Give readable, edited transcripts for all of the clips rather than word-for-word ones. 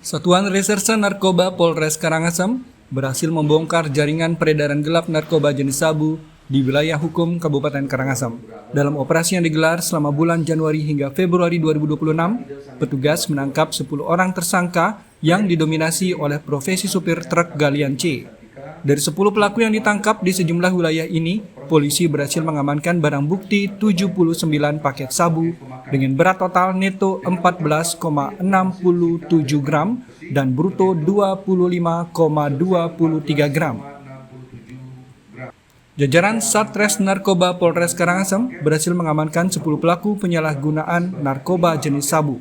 Satuan Reserse Narkoba Polres Karangasem berhasil membongkar jaringan peredaran gelap narkoba jenis sabu di wilayah hukum Kabupaten Karangasem. Dalam operasi yang digelar selama bulan Januari hingga Februari 2026, petugas menangkap 10 orang tersangka yang didominasi oleh profesi supir truk galian C. Dari 10 pelaku yang ditangkap di sejumlah wilayah ini, polisi berhasil mengamankan barang bukti 79 paket sabu dengan berat total neto 14,67 gram dan bruto 25,23 gram. Jajaran Satres Narkoba Polres Karangasem berhasil mengamankan 10 pelaku penyalahgunaan narkoba jenis sabu.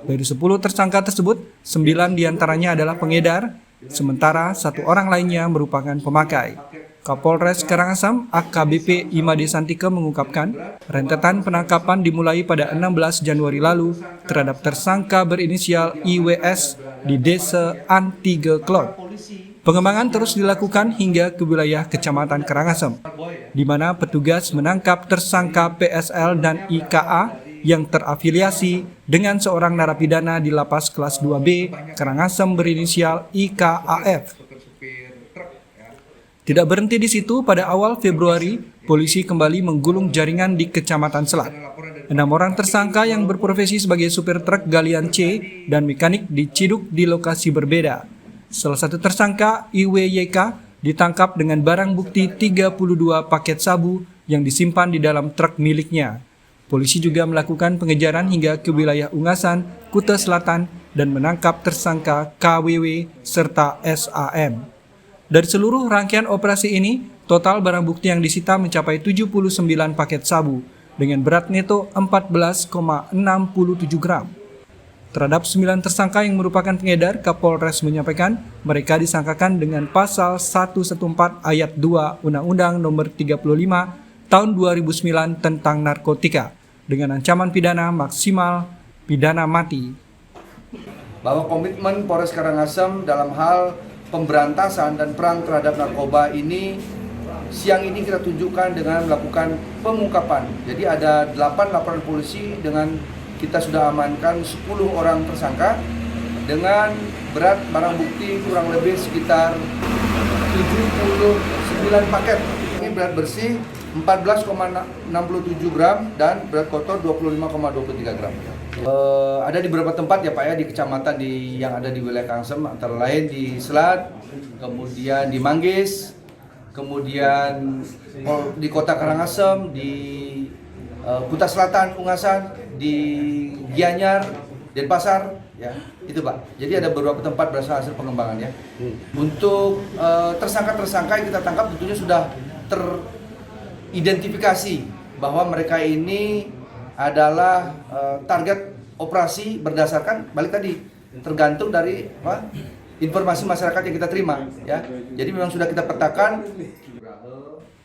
Dari 10 tersangka tersebut, 9 diantaranya adalah pengedar, sementara 1 orang lainnya merupakan pemakai. Kapolres Karangasem AKBP Imade Santike mengungkapkan, rentetan penangkapan dimulai pada 16 Januari lalu terhadap tersangka berinisial IWS di Desa An3 Klot. Pengembangan terus dilakukan hingga ke wilayah Kecamatan Karangasem, di mana petugas menangkap tersangka PSL dan IKA yang terafiliasi dengan seorang narapidana di lapas kelas 2B Karangasem berinisial IKAF. Tidak berhenti di situ, pada awal Februari, polisi kembali menggulung jaringan di Kecamatan Selat. 6 orang tersangka yang berprofesi sebagai supir truk galian C dan mekanik diciduk di lokasi berbeda. Salah satu tersangka, IWYK, ditangkap dengan barang bukti 32 paket sabu yang disimpan di dalam truk miliknya. Polisi juga melakukan pengejaran hingga ke wilayah Ungasan, Kuta Selatan, dan menangkap tersangka KWW serta SAM. Dari seluruh rangkaian operasi ini, total barang bukti yang disita mencapai 79 paket sabu dengan berat neto 14,67 gram. Terhadap 9 tersangka yang merupakan pengedar, Kapolres menyampaikan mereka disangkakan dengan pasal 114 ayat 2 Undang-Undang Nomor 35 Tahun 2009 tentang narkotika dengan ancaman pidana maksimal pidana mati. Bahwa komitmen Polres Karangasem dalam hal pemberantasan dan perang terhadap narkoba ini siang ini kita tunjukkan dengan melakukan pengungkapan. Jadi ada 8 laporan polisi dengan kita sudah amankan 10 orang tersangka dengan berat barang bukti kurang lebih sekitar 79 paket. Ini berat bersih 14,67 gram dan berat kotor 25,23 gram. Ada di beberapa tempat ya Pak ya, di kecamatan yang ada di wilayah Karangasem, antara lain di Selat, kemudian di Manggis, kemudian di kota Karangasem, di Kuta Selatan, Ungasan, di Gianyar, Denpasar, ya itu Pak. Jadi ada beberapa tempat berdasarkan hasil pengembangan ya. Untuk tersangka-tersangka yang kita tangkap tentunya sudah teridentifikasi bahwa mereka ini adalah target operasi berdasarkan balik tadi tergantung dari informasi masyarakat yang kita terima ya. Jadi memang sudah kita petakan.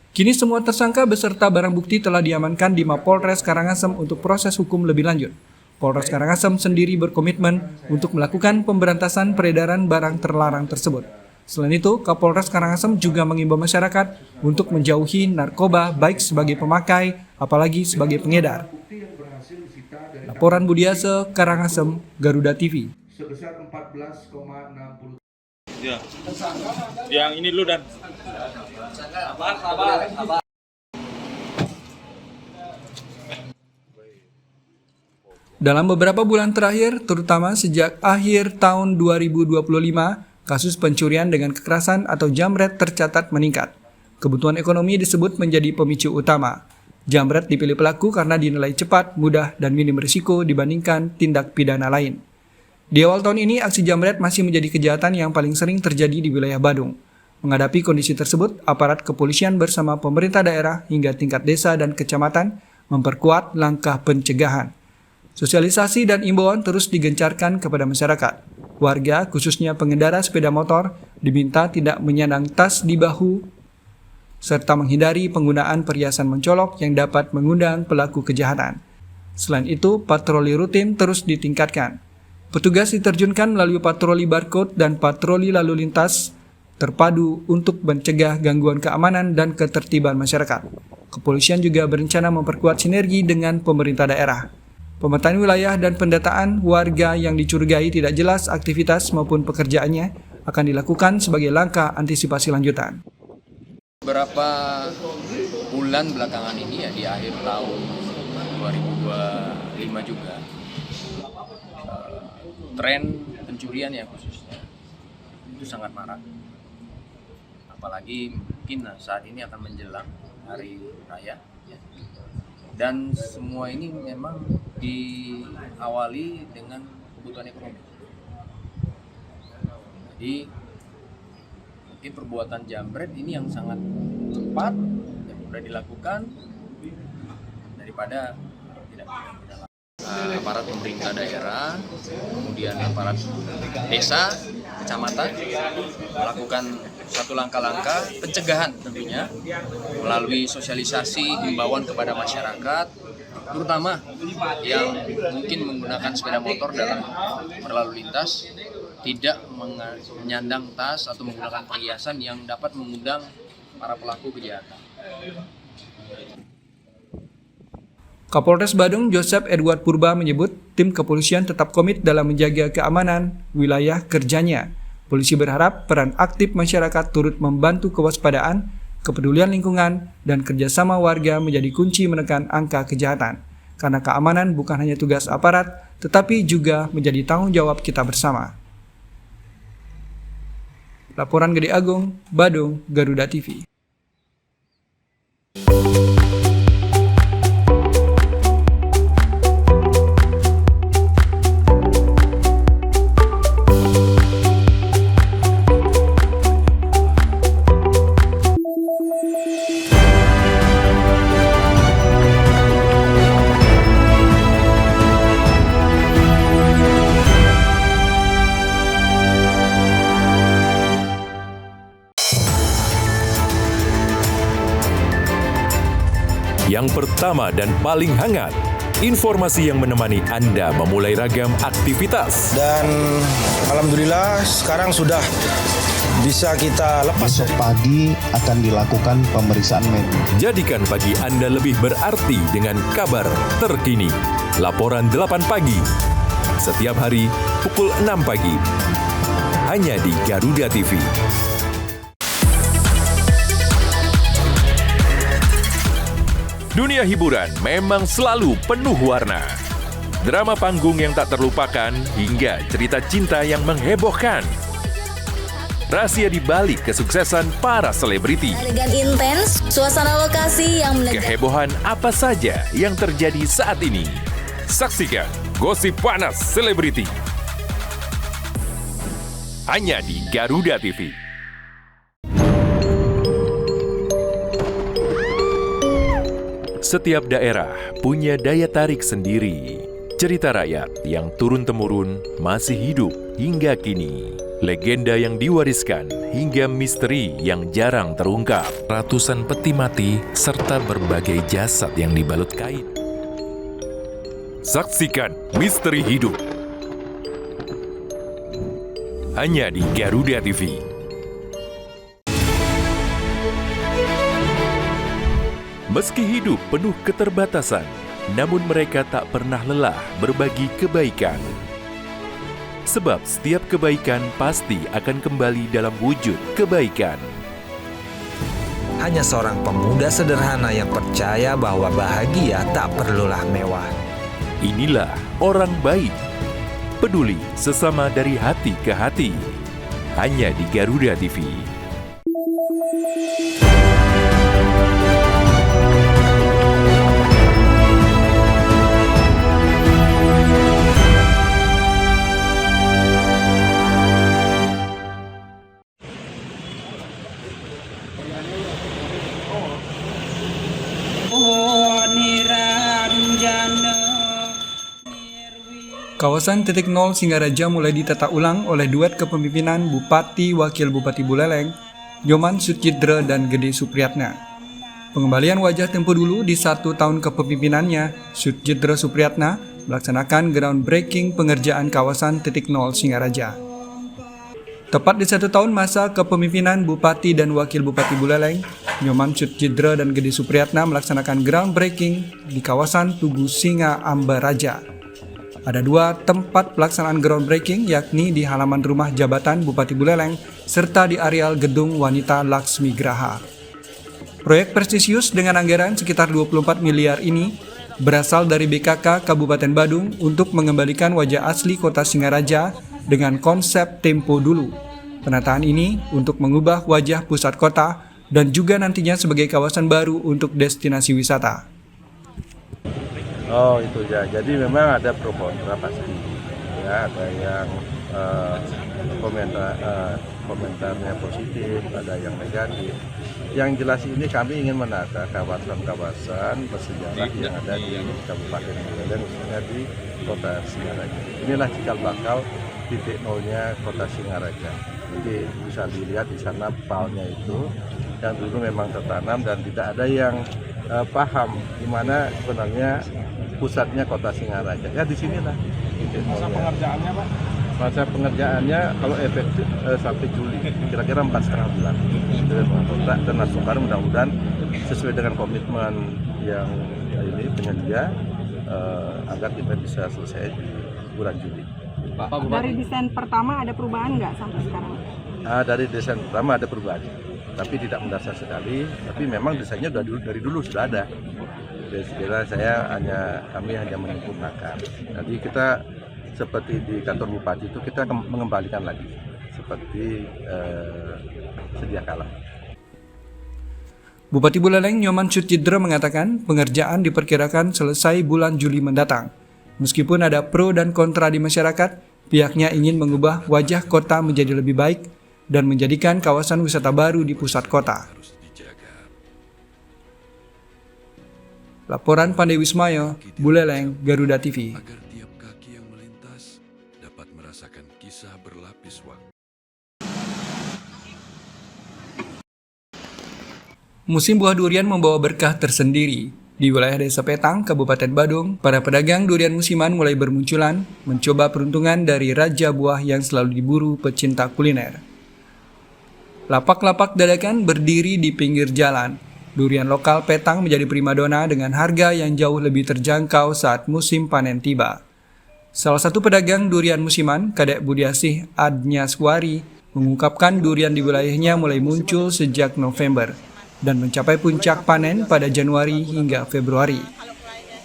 Kini semua tersangka beserta barang bukti telah diamankan di Mapolres Karangasem untuk proses hukum lebih lanjut. Polres Karangasem sendiri berkomitmen untuk melakukan pemberantasan peredaran barang terlarang tersebut. Selain itu, Kapolres Karangasem juga mengimbau masyarakat untuk menjauhi narkoba baik sebagai pemakai, apalagi sebagai pengedar. Laporan Budiase, Karangasem, Garuda TV. Sebesar 14,60. Ya. Yang ini dulu dan. Sabar. Dalam beberapa bulan terakhir, terutama sejak akhir tahun 2025, kasus pencurian dengan kekerasan atau jamret tercatat meningkat. Kebutuhan ekonomi disebut menjadi pemicu utama. Jamret dipilih pelaku karena dinilai cepat, mudah, dan minim risiko dibandingkan tindak pidana lain. Di awal tahun ini, aksi jamret masih menjadi kejahatan yang paling sering terjadi di wilayah Badung. Menghadapi kondisi tersebut, aparat kepolisian bersama pemerintah daerah hingga tingkat desa dan kecamatan memperkuat langkah pencegahan. Sosialisasi dan imbauan terus digencarkan kepada masyarakat. Warga, khususnya pengendara sepeda motor, diminta tidak menyandang tas di bahu, serta menghindari penggunaan perhiasan mencolok yang dapat mengundang pelaku kejahatan. Selain itu, patroli rutin terus ditingkatkan. Petugas diterjunkan melalui patroli barcode dan patroli lalu lintas terpadu untuk mencegah gangguan keamanan dan ketertiban masyarakat. Kepolisian juga berencana memperkuat sinergi dengan pemerintah daerah. Pemetaan wilayah dan pendataan warga yang dicurigai tidak jelas aktivitas maupun pekerjaannya akan dilakukan sebagai langkah antisipasi lanjutan. Beberapa bulan belakangan ini ya di akhir tahun 2025 juga tren pencurian ya khususnya itu sangat marak. Apalagi mungkin saat ini akan menjelang hari raya ya. Dan semua ini memang diawali dengan kebutuhan ekonomi. Jadi mungkin perbuatan jamret ini yang sangat cepat, yang mudah dilakukan daripada tidak. Aparat pemerintah daerah, kemudian aparat desa, kecamatan melakukan satu langkah-langkah pencegahan tentunya melalui sosialisasi himbauan kepada masyarakat, terutama yang mungkin menggunakan sepeda motor dalam berlalu lintas, tidak menyandang tas atau menggunakan perhiasan yang dapat mengundang para pelaku kejahatan. Kapolres Badung Joseph Edward Purba menyebut tim kepolisian tetap komit dalam menjaga keamanan wilayah kerjanya. Polisi berharap peran aktif masyarakat turut membantu kewaspadaan, kepedulian lingkungan, dan kerjasama warga menjadi kunci menekan angka kejahatan. Karena keamanan bukan hanya tugas aparat, tetapi juga menjadi tanggung jawab kita bersama. Laporan Gede Agung, Badung, Garuda TV. Yang pertama dan paling hangat, informasi yang menemani Anda memulai ragam aktivitas. Dan alhamdulillah sekarang sudah bisa kita lepas. Besok pagi akan dilakukan pemeriksaan medis. Jadikan pagi Anda lebih berarti dengan kabar terkini. Laporan 8 pagi. Setiap hari pukul 6 pagi. Hanya di Garuda TV. Dunia hiburan memang selalu penuh warna. Drama panggung yang tak terlupakan hingga cerita cinta yang menghebohkan. Rahasia di balik kesuksesan para selebriti. Adegan intens, suasana lokasi yang menegangkan. Kehebohan apa saja yang terjadi saat ini. Saksikan Gosip Panas Selebriti. Hanya di Garuda TV. Setiap daerah punya daya tarik sendiri. Cerita rakyat yang turun-temurun masih hidup hingga kini. Legenda yang diwariskan hingga misteri yang jarang terungkap. Ratusan peti mati serta berbagai jasad yang dibalut kain. Saksikan Misteri Hidup. Hanya di Garuda TV. Meski hidup penuh keterbatasan, namun mereka tak pernah lelah berbagi kebaikan. Sebab setiap kebaikan pasti akan kembali dalam wujud kebaikan. Hanya seorang pemuda sederhana yang percaya bahwa bahagia tak perlulah mewah. Inilah orang baik. Peduli sesama dari hati ke hati. Hanya di Garuda TV. Kawasan titik nol Singaraja mulai ditata ulang oleh duet kepemimpinan Bupati Wakil Bupati Buleleng, Nyoman Sucijidre dan Gede Supriyatna. Pengembalian wajah tempo dulu di 1 tahun kepemimpinannya, Sucijidre Supriyatna melaksanakan groundbreaking pengerjaan kawasan titik nol Singaraja. Tepat di 1 tahun masa kepemimpinan Bupati dan Wakil Bupati Buleleng, Nyoman Sucijidre dan Gede Supriyatna melaksanakan groundbreaking di kawasan Tugu Singa Ambaraja. Ada 2 tempat pelaksanaan groundbreaking, yakni di halaman rumah jabatan Bupati Buleleng serta di areal gedung wanita Laksmi Graha. Proyek prestisius dengan anggaran sekitar 24 miliar ini berasal dari BKK Kabupaten Badung untuk mengembalikan wajah asli kota Singaraja dengan konsep tempo dulu. Penataan ini untuk mengubah wajah pusat kota dan juga nantinya sebagai kawasan baru untuk destinasi wisata. Oh itu ya, jadi memang ada pro kontra pasti, ya ada yang komentarnya positif, ada yang negatif. Yang jelas ini kami ingin menata kawasan-kawasan bersejarah yang ada di Kabupaten Buleleng, khususnya di Kota Singaraja. Inilah cikal bakal titik nolnya Kota Singaraja. Jadi bisa dilihat di sana palnya itu yang dulu memang tertanam dan tidak ada yang paham di mana sebenarnya pusatnya Kota Singaraja. Ya di sinilah. Masa pengerjaannya Pak? Masa pengerjaannya kalau efektif sampai Juli, kira-kira 4,5 bulan. Kontrak dan Nasukar mudah-mudahan sesuai dengan komitmen yang ini penyedia agar kita bisa selesai di bulan Juli. Dari desain pertama ada perubahan nggak sampai sekarang? Dari desain pertama ada perubahan, tapi tidak mendasar sekali. Tapi memang desainnya dari dulu sudah ada. Jadi kami hanya menyempurnakan. Jadi kita seperti di kantor bupati itu kita mengembalikan lagi seperti sedia kala. Bupati Buleleng Nyoman Sucijidre mengatakan pengerjaan diperkirakan selesai bulan Juli mendatang. Meskipun ada pro dan kontra di masyarakat, pihaknya ingin mengubah wajah kota menjadi lebih baik dan menjadikan kawasan wisata baru di pusat kota. Laporan Pandey Wismayo, Buleleng, Garuda TV. Agar tiap kaki yang melintas dapat merasakan kisah berlapis waktu. Musim buah durian membawa berkah tersendiri. Di wilayah Desa Petang, Kabupaten Badung, para pedagang durian musiman mulai bermunculan, mencoba peruntungan dari raja buah yang selalu diburu pecinta kuliner. Lapak-lapak dadakan berdiri di pinggir jalan. Durian lokal Petang menjadi primadona dengan harga yang jauh lebih terjangkau saat musim panen tiba. Salah satu pedagang durian musiman, Kadek Budiasih Adnyaswari, mengungkapkan durian di wilayahnya mulai muncul sejak November dan mencapai puncak panen pada Januari hingga Februari.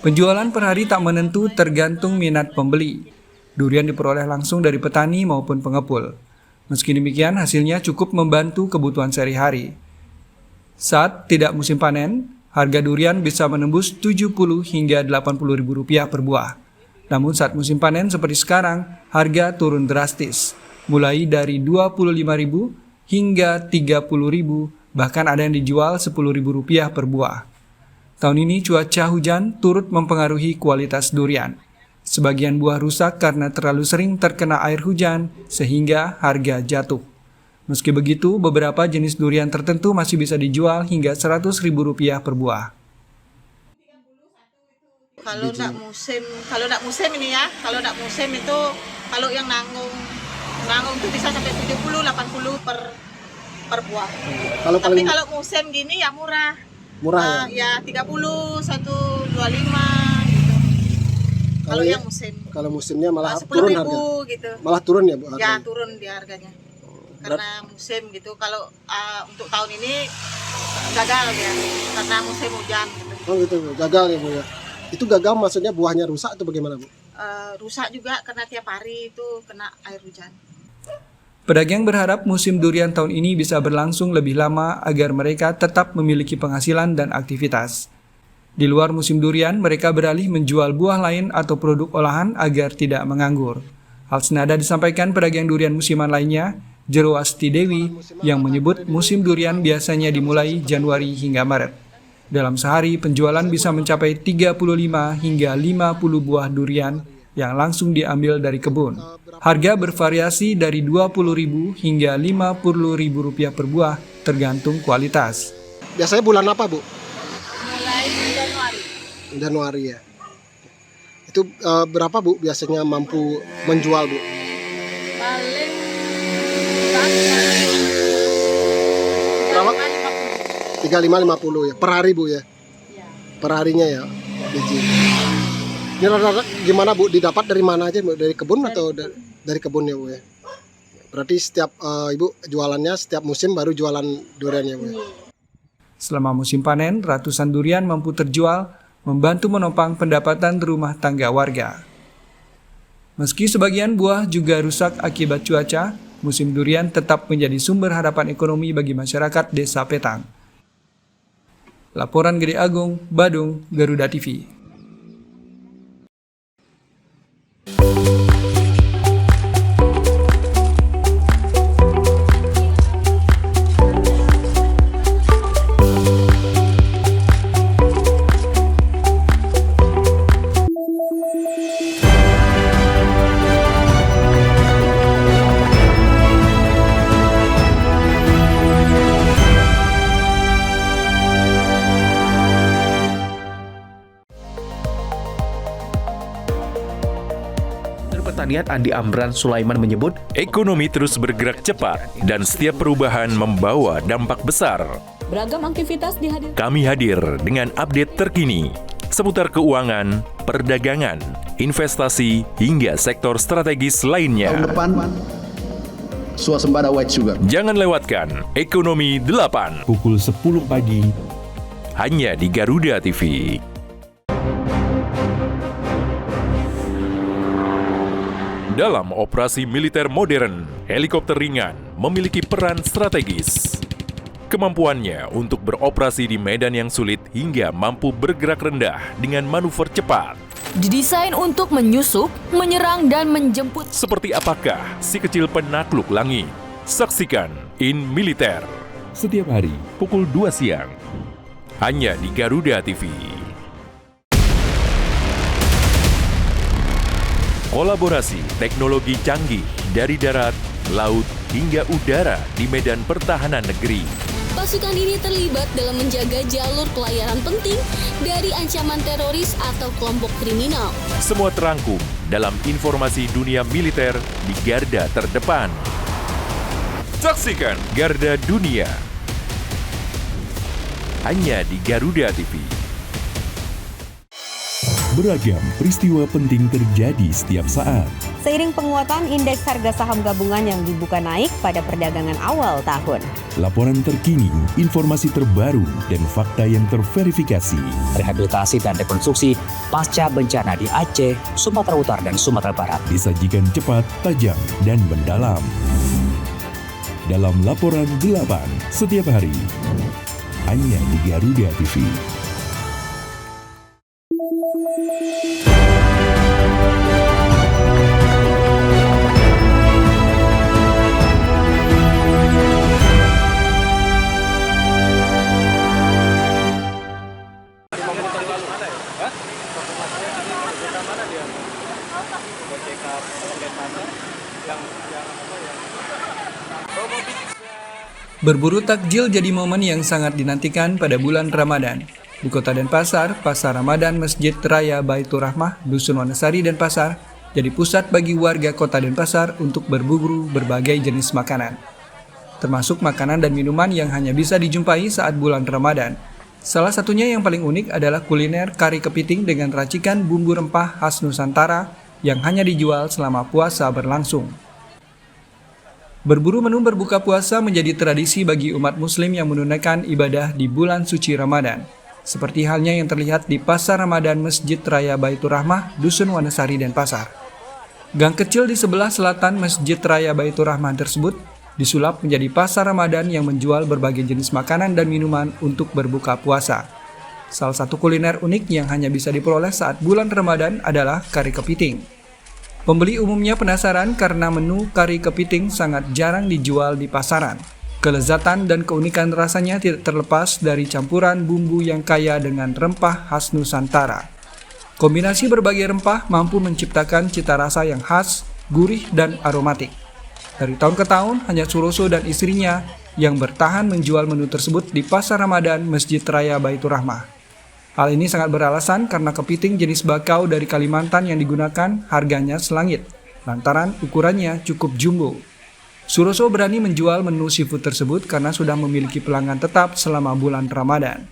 Penjualan per hari tak menentu tergantung minat pembeli. Durian diperoleh langsung dari petani maupun pengepul. Meski demikian, hasilnya cukup membantu kebutuhan sehari-hari. Saat tidak musim panen, harga durian bisa menembus Rp70 hingga Rp80.000 per buah. Namun saat musim panen seperti sekarang, harga turun drastis, mulai dari Rp25.000 hingga Rp30.000, bahkan ada yang dijual Rp10.000 per buah. Tahun ini cuaca hujan turut mempengaruhi kualitas durian. Sebagian buah rusak karena terlalu sering terkena air hujan, sehingga harga jatuh. Meski begitu, beberapa jenis durian tertentu masih bisa dijual hingga Rp100.000 per buah. Kalau tidak musim ini ya, kalau tidak musim itu kalau yang nanggung itu bisa sampai 70-80 per buah. Tapi kalau musim gini ya murah. Murah ya? Ya 30, 125 gitu. Kalau yang musim. Kalau musimnya malah 10.000 turun harga. Gitu. Malah turun ya Bu? Ya turun di harganya. Karena musim gitu. Kalau untuk tahun ini gagal ya, karena musim hujan gitu. Oh gitu Bu, gagal ya Bu ya. Itu gagal maksudnya buahnya rusak atau bagaimana, Bu? Rusak juga karena tiap hari itu kena air hujan. Pedagang berharap musim durian tahun ini bisa berlangsung lebih lama agar mereka tetap memiliki penghasilan dan aktivitas. Di luar musim durian, mereka beralih menjual buah lain atau produk olahan agar tidak menganggur. Hal senada disampaikan pedagang durian musiman lainnya, Jero Asti Dewi, yang menyebut musim durian biasanya dimulai Januari hingga Maret. Dalam sehari, penjualan bisa mencapai 35 hingga 50 buah durian yang langsung diambil dari kebun. Harga bervariasi dari Rp20.000 hingga Rp50.000 per buah, tergantung kualitas. Biasanya bulan apa, Bu? Mulai Januari. Januari ya. Itu berapa, Bu, biasanya mampu menjual, Bu? Paling berapa? 35-50 ya. Per hari, Bu ya? Per harinya ya. Biji. Ini rata-rata gimana, Bu? Didapat dari mana aja, Bu? Dari kebun atau dari kebun ya, Bu ya? Berarti setiap Ibu jualannya setiap musim baru jualan duriannya, Bu ya? Selama musim panen, ratusan durian mampu terjual, membantu menopang pendapatan rumah tangga warga. Meski sebagian buah juga rusak akibat cuaca, musim durian tetap menjadi sumber harapan ekonomi bagi masyarakat Desa Petang. Laporan Gede Agung, Badung, Garuda TV. Pertanian Andi Amran Sulaiman menyebut, ekonomi terus bergerak cepat dan setiap perubahan membawa dampak besar. Beragam aktivitas dihadirkan. Kami hadir dengan update terkini seputar keuangan, perdagangan, investasi, hingga sektor strategis lainnya. Tahun depan, swasembada white sugar. Jangan lewatkan Ekonomi 8 Pukul 10 pagi. hanya di Garuda TV. Dalam operasi militer modern, helikopter ringan memiliki peran strategis. Kemampuannya untuk beroperasi di medan yang sulit hingga mampu bergerak rendah dengan manuver cepat. Didesain untuk menyusup, menyerang, dan menjemput. Seperti apakah si kecil penakluk langit? Saksikan In Militer setiap hari pukul 2 siang. Hanya di Garuda TV. Kolaborasi teknologi canggih dari darat, laut, hingga udara di medan pertahanan negeri. Pasukan ini terlibat dalam menjaga jalur pelayaran penting dari ancaman teroris atau kelompok kriminal. Semua terangkum dalam informasi dunia militer di garda terdepan. Saksikan Garda Dunia hanya di Garuda TV. Beragam peristiwa penting terjadi setiap saat. Seiring penguatan indeks harga saham gabungan yang dibuka naik pada perdagangan awal tahun. Laporan terkini, informasi terbaru, dan fakta yang terverifikasi. Rehabilitasi dan rekonstruksi pasca bencana di Aceh, Sumatera Utara, dan Sumatera Barat. Disajikan cepat, tajam, dan mendalam. Dalam Laporan 8 setiap hari. Hanya di Garuda TV. Berburu takjil jadi momen yang sangat dinantikan pada bulan Ramadan. Di Kota Denpasar, Pasar Ramadan Masjid Raya Baitur Rahmah, Dusun Wonosari, Denpasar, jadi pusat bagi warga Kota Denpasar untuk berburu berbagai jenis makanan. Termasuk makanan dan minuman yang hanya bisa dijumpai saat bulan Ramadan. Salah satunya yang paling unik adalah kuliner kari kepiting dengan racikan bumbu rempah khas Nusantara yang hanya dijual selama puasa berlangsung. Berburu menu berbuka puasa menjadi tradisi bagi umat muslim yang menunaikan ibadah di bulan suci Ramadan. seperti halnya yang terlihat di Pasar Ramadan Masjid Raya Baitur Rahmah, Dusun Wanasari, Denpasar. Gang kecil di sebelah selatan Masjid Raya Baitur Rahmah tersebut disulap menjadi pasar Ramadan yang menjual berbagai jenis makanan dan minuman untuk berbuka puasa. Salah satu kuliner unik yang hanya bisa diperoleh saat bulan Ramadan adalah kari kepiting. Pembeli umumnya penasaran karena menu kari kepiting sangat jarang dijual di pasaran. Kelezatan dan keunikan rasanya tidak terlepas dari campuran bumbu yang kaya dengan rempah khas Nusantara. Kombinasi berbagai rempah mampu menciptakan cita rasa yang khas, gurih, dan aromatik. Dari tahun ke tahun, hanya Suroso dan istrinya yang bertahan menjual menu tersebut di Pasar Ramadan Masjid Raya Baitur Rahmah. Hal ini sangat beralasan karena kepiting jenis bakau dari Kalimantan yang digunakan harganya selangit, lantaran ukurannya cukup jumbo. Suroso berani menjual menu seafood tersebut karena sudah memiliki pelanggan tetap selama bulan Ramadan.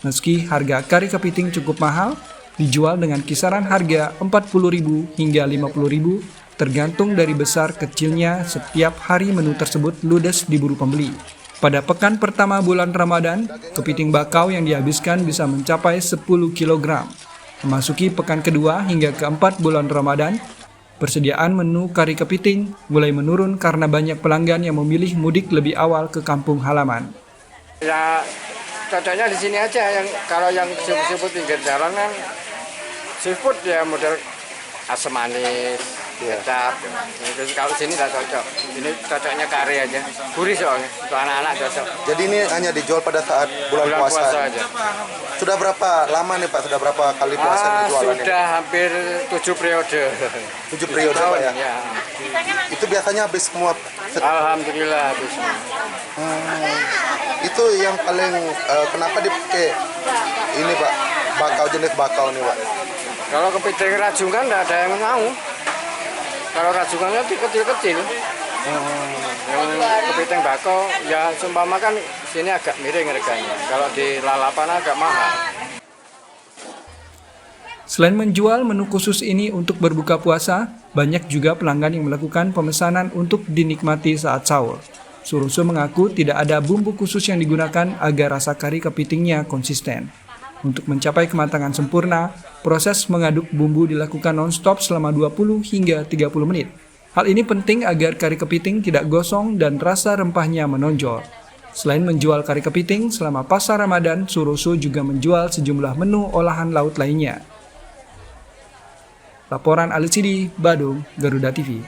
Meski harga kari kepiting cukup mahal, dijual dengan kisaran harga Rp40.000 hingga Rp50.000, tergantung dari besar kecilnya. Setiap hari menu tersebut ludes diburu pembeli. Pada pekan pertama bulan Ramadan, kepiting bakau yang dihabiskan bisa mencapai 10 kg. Memasuki pekan kedua hingga keempat bulan Ramadan, persediaan menu kari kepiting mulai menurun karena banyak pelanggan yang memilih mudik lebih awal ke kampung halaman. Ya, cocoknya di sini aja. Kalau yang seafood pinggir jalan kan seafood ya model asam manis, kecap. Kalau sini nggak cocok. Ini cocoknya kari aja. Gurih soalnya. Untuk anak-anak cocok. Jadi ini hanya dijual pada saat bulan puasa aja. Sudah berapa lama nih Pak? Sudah berapa kali puasa dijualannya? Sudah hampir 7 periode. 7 periode Pak ya? Ya. Itu biasanya habis semua? Alhamdulillah habis semua. Itu yang paling kenapa dipakai ini Pak? Bakau, jenis bakau nih Pak? Kalau kepiting rajungan nggak ada yang mau. Kalau rajungannya kecil-kecil. Yang kepiting bakau ya seumpama kan sini agak miring harganya. Kalau di lalapan agak mahal. Selain menjual menu khusus ini untuk berbuka puasa, banyak juga pelanggan yang melakukan pemesanan untuk dinikmati saat sahur. Suroso mengaku tidak ada bumbu khusus yang digunakan agar rasa kari kepitingnya konsisten. Untuk mencapai kematangan sempurna, proses mengaduk bumbu dilakukan non-stop selama 20 hingga 30 menit. Hal ini penting agar kari kepiting tidak gosong dan rasa rempahnya menonjol. Selain menjual kari kepiting, selama pasar Ramadan, Suroso juga menjual sejumlah menu olahan laut lainnya. Laporan Alisidi, Badung, Garuda TV.